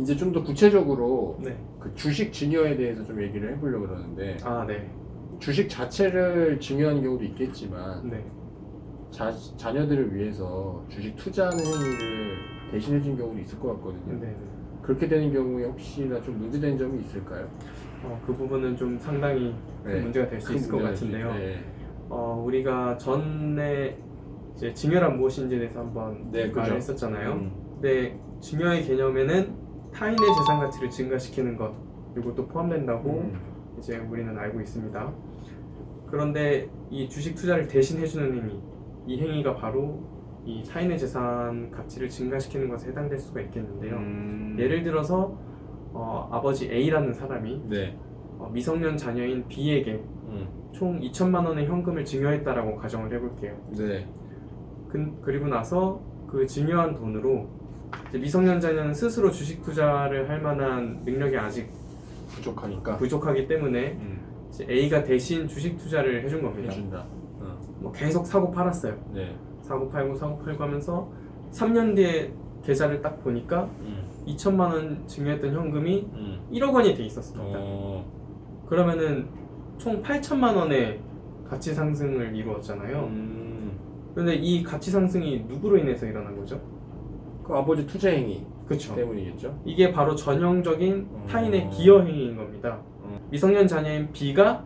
이제 좀 더 구체적으로 네. 그 주식 증여에 대해서 좀 얘기를 해보려고 그러는데 네. 주식 자체를 증여하는 경우도 있겠지만 네. 자녀들을 위해서 주식 투자하는 행위를 대신해 준 경우도 있을 것 같거든요. 네. 그렇게 되는 경우에 혹시나 좀 문제되는 점이 있을까요? 그 부분은 좀 상당히 큰 문제가 될 수 큰 있을 것 문제가 될수 같은데요. 있- 우리가 전에 이제 증여란 무엇인지에 대해서 한번 네, 말을 그죠. 했었잖아요. 근데 증여의 개념에는 타인의 재산 가치를 증가시키는 것, 이것도 포함된다고 이제 우리는 알고 있습니다. 그런데 이 주식 투자를 대신 해주는 행위, 이 행위가 바로 이 타인의 재산 가치를 증가시키는 것에 해당될 수가 있겠는데요. 예를 들어서 아버지 A라는 사람이 네. 미성년 자녀인 B에게 총 2천만 원의 현금을 증여했다라고 가정을 해볼게요. 네. 그리고 나서 그 증여한 돈으로 이제 미성년 자녀는 스스로 주식 투자를 할 만한 능력이 아직 부족하니까 부족하기 때문에 이제 A가 대신 주식 투자를 해준 겁니다. 해준다. 뭐 계속 사고 팔았어요. 네. 사고 팔고 하면서 3년 뒤에 계좌를 딱 보니까 2천만 원 증여했던 현금이 1억 원이 돼 있었습니다. 그러면은 총 8천만 원의 가치 상승을 이루었잖아요. 그런데 이 가치 상승이 누구로 인해서 일어난 거죠? 그 아버지 투자 행위 그렇죠. 때문이겠죠. 이게 바로 전형적인 타인의 기여 행위인 겁니다. 미성년 자녀인 B가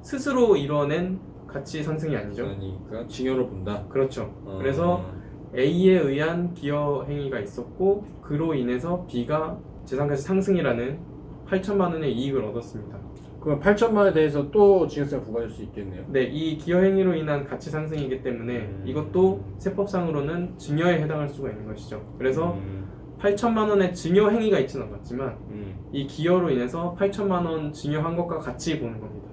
스스로 이뤄낸 가치 상승이 아니죠. 그러니까 증여로 본다. 그렇죠. 그래서 A에 의한 기여 행위가 있었고 그로 인해서 B가 재산가치 상승이라는 8천만 원의 이익을 얻었습니다. 그럼 8천만 원에 대해서 또 증여세가 부과될 수 있겠네요. 네, 이 기여 행위로 인한 가치 상승이기 때문에 이것도 세법상으로는 증여에 해당할 수가 있는 것이죠. 그래서 8천만 원의 증여 행위가 있지는 않았지만 이 기여로 인해서 8천만 원 증여한 것과 같이 보는 겁니다.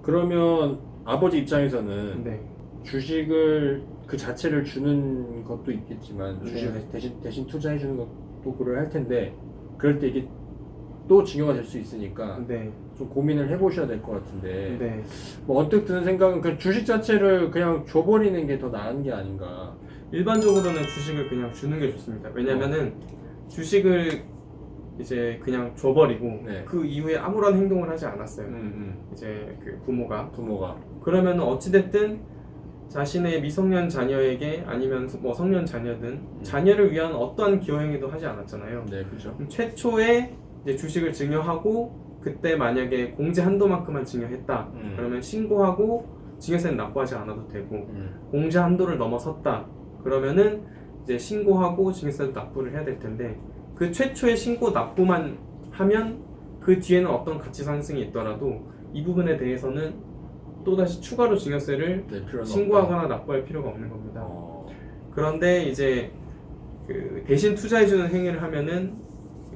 그러면 아버지 입장에서는 네. 주식을 그 자체를 주는 것도 있겠지만 주식을 네. 대신 투자해 주는 것도 그럴 할 텐데 그럴 때 이게 또 증여가 될 수 있으니까 네. 좀 고민을 해보셔야 될 것 같은데 네. 뭐 언뜻 드는 생각은 그 주식 자체를 그냥 줘버리는 게 더 나은 게 아닌가. 일반적으로는 주식을 그냥 주는 게 좋습니다. 왜냐면은 주식을 이제 그냥 줘버리고 네. 그 이후에 아무런 행동을 하지 않았어요. 이제 그 부모가. 그러면 어찌됐든 자신의 미성년 자녀에게 아니면 뭐 성년 자녀든 자녀를 위한 어떠한 기여 행위도 하지 않았잖아요. 네, 그렇죠. 최초에 이제 주식을 증여하고 그때 만약에 공제 한도만큼만 증여했다. 그러면 신고하고 증여세는 납부하지 않아도 되고 공제 한도를 넘어섰다. 그러면은 이제 신고하고 증여세도 납부를 해야 될 텐데 그 최초의 신고 납부만 하면 그 뒤에는 어떤 가치 상승이 있더라도 이 부분에 대해서는 또다시 추가로 증여세를 신고하거나 납부할 필요가 없는 겁니다. 그런데 이제 그 대신 투자해주는 행위를 하면은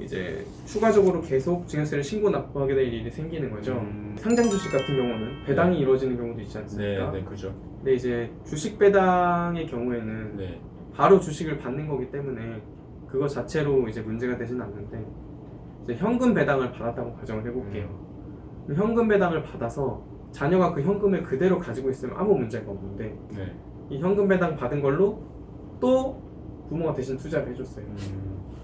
이제 추가적으로 계속 증여세를 신고 납부하게 될 일이 생기는 거죠. 상장 주식 같은 경우는 배당이 이루어지는 경우도 있지 않습니까? 네, 그죠. 근데 이제 주식 배당의 경우에는 바로 주식을 받는 거기 때문에 그거 자체로 이제 문제가 되지는 않는데 이제 현금 배당을 받았다고 가정을 해볼게요. 현금 배당을 받아서 자녀가 그 현금을 그대로 가지고 있으면 아무 문제가 없는데 이 현금 배당 받은 걸로 또 부모가 대신 투자를 해줬어요.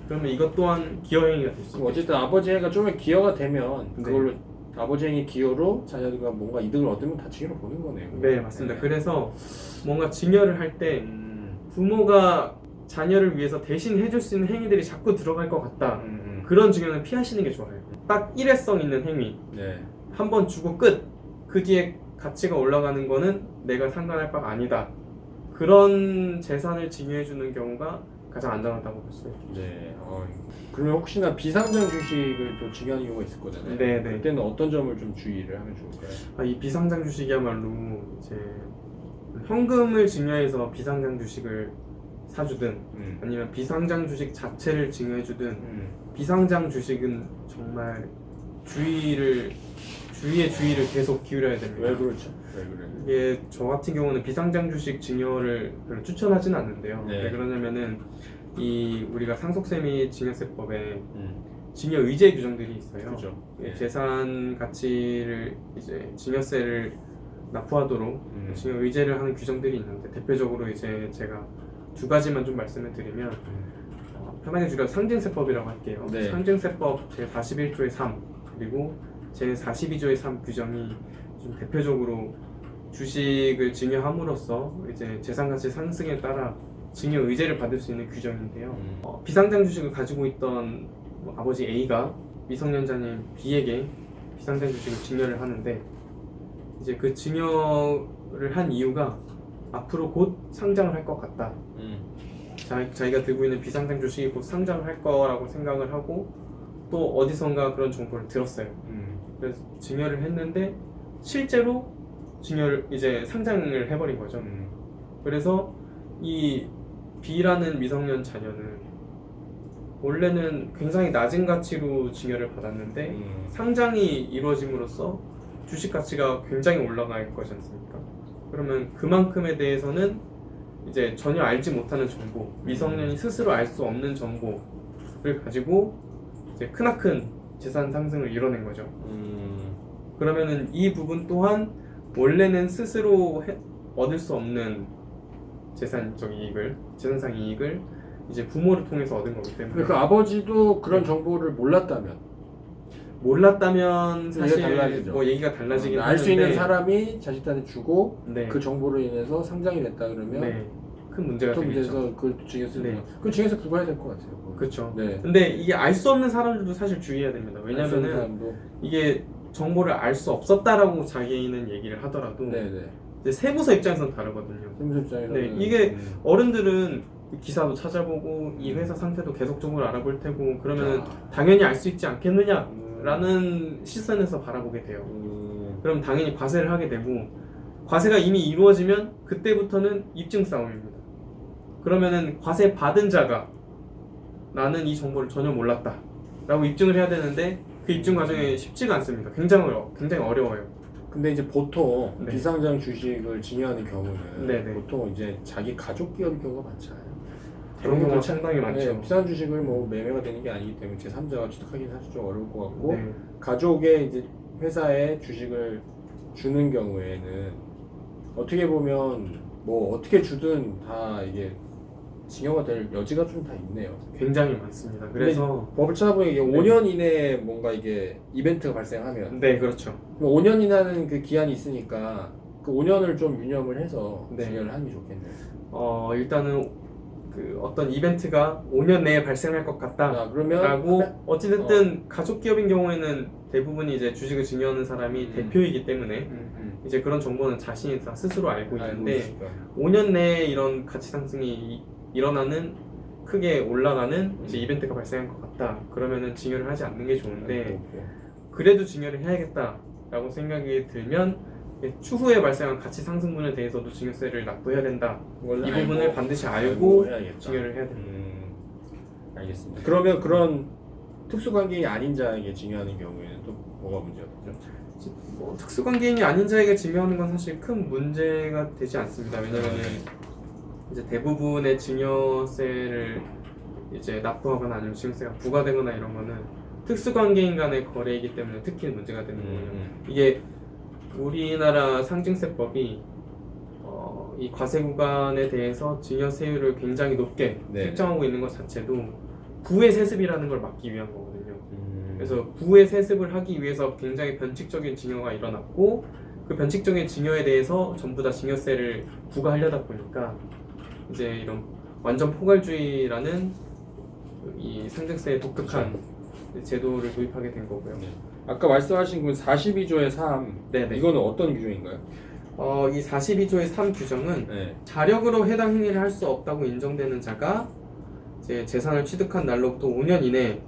그러면 이것 또한 기여 행위가 될 수 있죠. 어쨌든 아버지 행위가 좀 기여가 되면 그걸로 아버지 행위 기여로 자녀들과 뭔가 이득을 얻으면 다 증여로 보는 거네요. 네, 맞습니다. 그래서 뭔가 증여를 할 때 부모가 자녀를 위해서 대신 해줄 수 있는 행위들이 자꾸 들어갈 것 같다. 그런 증여는 피하시는 게 좋아요. 딱 일회성 있는 행위. 한 번 주고 끝. 그 뒤에 가치가 올라가는 거는 내가 상관할 바가 아니다. 그런 재산을 증여해주는 경우가 가장 안전하다고 볼 수 있죠. 네. 그러면 혹시나 비상장 주식을 또 증여하는 경우가 있을 거잖아요. 네. 그때는 어떤 점을 좀 주의를 하면 좋을까요? 이 비상장 주식이야말로 이제 현금을 증여해서 비상장 주식을 사주든 아니면 비상장 주식 자체를 증여해주든 비상장 주식은 정말 주의의 주의를 계속 기울여야 됩니다. 왜 그렇죠? 이게 저 같은 경우는 비상장 주식 증여를 별로 추천하지는 않는데요. 네. 왜 그러냐면은 이 우리가 상속세 증여세법에 증여 의제 규정들이 있어요. 그죠. 재산 가치를 이제 증여세를 납부하도록 증여 의제를 하는 규정들이 있는데 대표적으로 이제 제가 두 가지만 좀 말씀을 드리면 편하게 줄여 상징세법이라고 할게요. 네. 상징세법 제41조의 3 그리고 제42조의 3 규정이 좀 대표적으로 주식을 증여함으로써 이제 재산가치 상승에 따라 증여 의제를 받을 수 있는 규정인데요. 비상장 주식을 가지고 있던 아버지 A가 미성년자인 B에게 비상장 주식을 증여를 하는데 이제 그 증여를 한 이유가 앞으로 곧 상장을 할 것 같다. 자기가 들고 있는 비상장 주식이 곧 상장을 할 거라고 생각을 하고 또 어디선가 그런 정보를 들었어요. 그래서 증여를 했는데 실제로 증여를 이제 상장을 해버린 거죠. 그래서 이 B라는 미성년 자녀는 원래는 굉장히 낮은 가치로 증여를 받았는데 상장이 이루어짐으로써 주식 가치가 굉장히 올라갈 것이지 않습니까? 그러면 그만큼에 대해서는 이제 전혀 알지 못하는 정보, 미성년이 스스로 알 수 없는 정보를 가지고 이제 크나큰 재산 상승을 이뤄낸 거죠. 그러면은 이 부분 또한 원래는 스스로 얻을 수 없는 재산상 이익을 이제 부모를 통해서 얻은 거기 때문에. 그 아버지도 그런 정보를 몰랐다면 사실 달라지죠. 뭐 얘기가 달라지긴 알 수 있는 하는데 사람이 자식한테 주고 네. 그 정보로 인해서 상장이 됐다 그러면 네. 큰 문제가 되겠죠. 그 증여세 네. 그 증여세 부과해야 될 것 같아요. 그렇죠. 네. 근데 이게 알 수 없는 사람들도 사실 주의해야 됩니다. 왜냐면은 사람도. 이게 정보를 알 수 없었다라고 자기는 얘기를 하더라도 네네. 이제 세무서 입장에서는 다르거든요. 세무서 입장에서는 네, 이게 어른들은 기사도 찾아보고 이 회사 상태도 계속적으로 알아볼 테고 그러면 당연히 알 수 있지 않겠느냐라는 시선에서 바라보게 돼요. 그럼 당연히 과세를 하게 되고 과세가 이미 이루어지면 그때부터는 입증 싸움입니다. 그러면은 과세 받은 자가 나는 이 정보를 전혀 몰랐다 라고 입증을 해야 되는데 그 입증 과정이 쉽지가 않습니다. 굉장히 어려워요. 근데 이제 보통 네. 비상장 주식을 증여하는 경우는 네네. 보통 이제 자기 가족 기업인 경우가 많잖아요. 그런 경우가 상당히 많죠. 네, 비싼 주식을 뭐 매매가 되는 게 아니기 때문에 제3자가 취득하기는 사실 좀 어려울 것 같고 네. 가족의 이제 회사에 주식을 주는 경우에는 어떻게 보면 뭐 어떻게 주든 다 이게 징여가 될 여지가 좀 다 있네요. 굉장히 많습니다. 그래서 법을 찾아보니 이게 네. 5년 이내에 뭔가 이게 이벤트가 발생하면 네 그렇죠. 5년 이내는 그 기한이 있으니까 그 5년을 좀 유념을 해서 네. 증여를 하는 게 좋겠네요. 일단은 그 어떤 이벤트가 5년 내에 발생할 것 같다라고 그러면 어찌됐든 가족 기업인 경우에는 대부분이 이제 주식을 증여하는 사람이 대표이기 때문에 이제 그런 정보는 자신이 다 스스로 알고 있는데 5년 내에 이런 가치 상승이 일어나는 크게 올라가는 이제 이벤트가 발생할 것 같다. 그러면은 증여를 하지 않는 게 좋은데 그래도 증여를 해야겠다라고 생각이 들면 추후에 발생한 가치 상승분에 대해서도 증여세를 납부해야 된다. 이 부분을 반드시 알고 증여를 해야 된다. 알겠습니다. 그러면 그런 특수관계인이 아닌 자에게 증여하는 경우에는 또 뭐가 문제가 되죠? 특수관계인이 아닌 자에게 증여하는 건 사실 큰 문제가 되지 않습니다. 왜냐면은 이제 대부분의 증여세를 이제 납부하거나 아니면 증여세가 부과되거나 이런 거는 특수관계인 간의 거래이기 때문에 특히 문제가 되는 거예요. 이게 우리나라 상징세법이 이 과세 구간에 대해서 증여세율을 굉장히 높게 책정하고 있는 것 자체도 부의 세습이라는 걸 막기 위한 거거든요. 그래서 부의 세습을 하기 위해서 굉장히 변칙적인 증여가 일어났고 그 변칙적인 증여에 대해서 전부 다 증여세를 부과하려다 보니까 이제 이런 완전 포괄주의라는 이 상징세의 독특한 제도를 도입하게 된 거고요. 아까 말씀하신 그 42조의 3 네네. 이거는 어떤 규정인가요? 이 42조의 3 규정은 자력으로 해당 행위를 할 수 없다고 인정되는 자가 이제 재산을 취득한 날로부터 5년 이내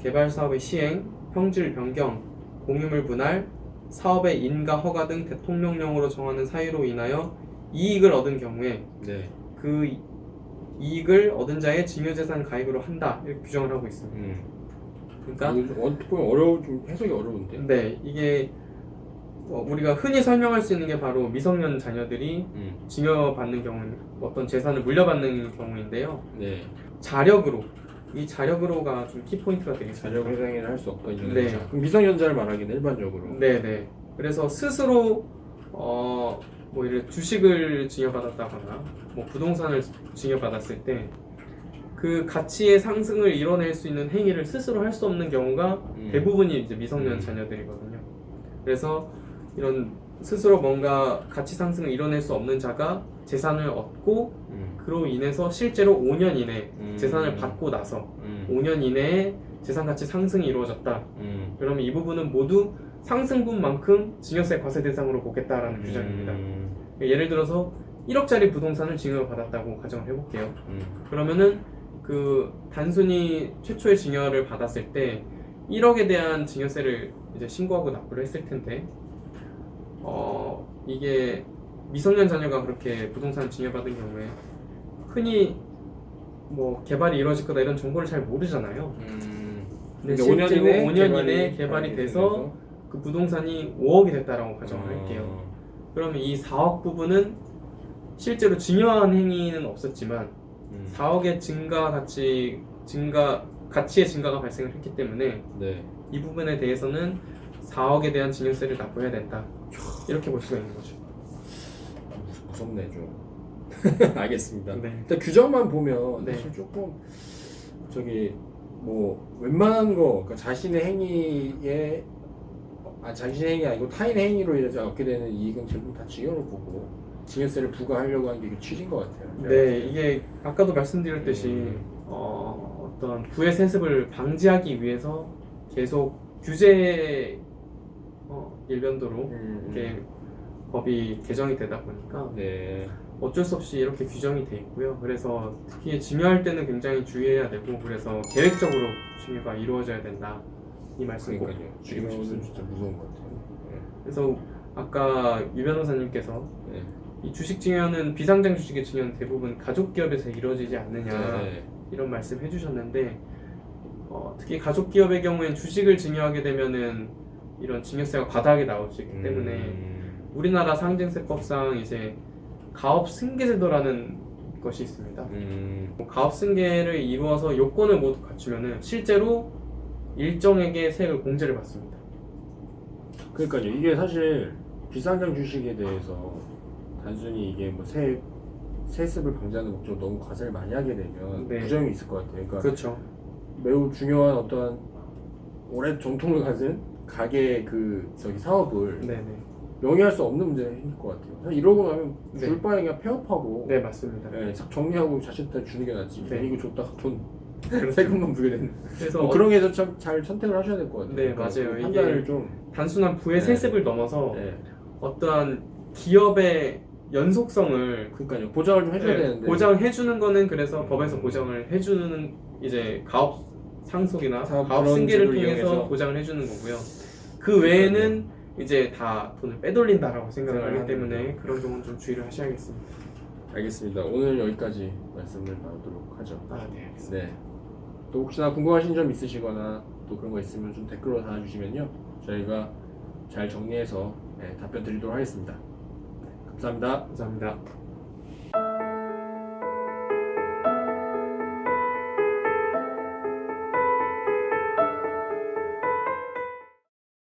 개발 사업의 시행, 형질 변경, 공유물 분할, 사업의 인가 허가 등 대통령령으로 정하는 사유로 인하여 이익을 얻은 경우에 그 이익을 얻은 자의 증여재산 가입으로 한다 이렇게 규정을 하고 있습니다. 그러니까 어떻게 좀 해석이 어려운데? 네, 이게 우리가 흔히 설명할 수 있는 게 바로 미성년 자녀들이 증여받는 경우, 어떤 재산을 물려받는 경우인데요. 자력으로, 이 자력으로가 좀 키포인트가 되겠습니다. 자력 회상을 할 수 없다 이런 네. 그럼 미성년자를 말하기는 일반적으로. 네네. 그래서 스스로 뭐 이런 주식을 증여받았다거나 뭐 부동산을 증여받았을 때 그 가치의 상승을 이뤄낼 수 있는 행위를 스스로 할 수 없는 경우가 대부분이 이제 미성년 자녀들이거든요. 그래서 이런 스스로 뭔가 가치 상승을 이뤄낼 수 없는 자가 재산을 얻고 그로 인해서 실제로 5년 이내 재산을 받고 나서 5년 이내에 재산 가치 상승이 이루어졌다. 그러면 이 부분은 모두 상승분만큼 증여세 과세 대상으로 보겠다라는 규정입니다. 예를 들어서 1억짜리 부동산을 증여를 받았다고 가정을 해볼게요. 그러면은 그 단순히 최초의 증여를 받았을 때 1억에 대한 증여세를 이제 신고하고 납부를 했을 텐데 이게 미성년 자녀가 그렇게 부동산을 증여받은 경우에 흔히 뭐 개발이 이루어질 거다 이런 정보를 잘 모르잖아요. 근데 실제로 5년 이내에 개발이 돼서 그 부동산이 5억이 됐다라고 가정을 할게요. 그러면 이 4억 부분은 실제로 증여한 행위는 없었지만 4억의 가치의 증가가 발생을 했기 때문에 네. 이 부분에 대해서는 4억에 대한 증여세를 납부해야 된다. 이렇게 볼 수가 있는 거죠. 무섭네 좀. 알겠습니다. 네. 일단 규정만 보면 네. 사실 조금 저기 뭐 웬만한 거 그러니까 자신의 행위에 자신의 행위 아니고 타인의 행위로 인해서 얻게 되는 이익은 대부분 다 증여로 보고 증여세를 부과하려고 하는 게 이게 취지인 것 같아요. 네, 이게 아까도 말씀드렸듯이 어떤 부의 세습을 방지하기 위해서 계속 규제 일변도로 이렇게 법이 개정이 되다 보니까 네. 어쩔 수 없이 이렇게 규정이 돼 있고요. 그래서 특히 증여할 때는 굉장히 주의해야 되고 그래서 계획적으로 증여가 이루어져야 된다. 이 말씀 꼭 그러니까요. 드리고 증여는 싶습니다. 진짜 무서운 것 같아요. 그래서 아까 유 변호사님께서 네. 이 주식 증여는 비상장 주식의 증여는 대부분 가족 기업에서 이루어지지 않느냐 네. 이런 말씀 해주셨는데 특히 가족 기업의 경우엔 주식을 증여하게 되면은 이런 증여세가 과다하게 나올 수 있기 때문에 우리나라 상증세법상 이제 가업 승계제도라는 것이 있습니다. 가업 승계를 이루어서 요건을 모두 갖추면은 실제로 일정액의 세액을 공제를 받습니다. 그러니까요. 이게 사실 비상장 주식에 대해서 단순히 이게 뭐 세습을 방지하는 목적으로 너무 과세를 많이 하게 되면 네. 부작용이 있을 것 같아요. 그러니까 그렇죠. 매우 중요한 어떤 오랜 정통을 가진 가게 사업을 네네. 영위할 수 없는 문제인 것 같아요. 사실 이러고 나면 네. 줄 바에 그냥 폐업하고 네 맞습니다. 싹 정리하고 자신한테 주는 게 낫지. 네. 괜히 이거 줬다가 돈 그렇죠. 세금만 물게 되는. 그래서 뭐 그런 게 참 잘 선택을 하셔야 될 것 같아요. 네, 그러니까 맞아요. 그 이게 판단을 좀 단순한 부의 네. 세습을 넘어서 네. 어떠한 기업의 연속성을 그러니까요. 보장을 좀 해줘야 네, 되는데 보장해주는 거는 그래서 법에서 보장을 해주는 이제 가업 상속이나 사업 가업 그런 승계를 제도를 통해서 이용해서. 보장을 해주는 거고요. 그 외에는 이제 다 돈을 빼돌린다라고 생각을 하기 생각을 때문에 그런 점은 좀 주의를 하셔야겠습니다. 알겠습니다. 오늘 여기까지 말씀을 나누도록 하죠. 네, 알겠습니다. 네. 또 혹시나 궁금하신 점 있으시거나 또 그런 거 있으면 좀 댓글로 달아주시면요. 저희가 잘 정리해서 답변 드리도록 하겠습니다. 네, 감사합니다. 감사합니다.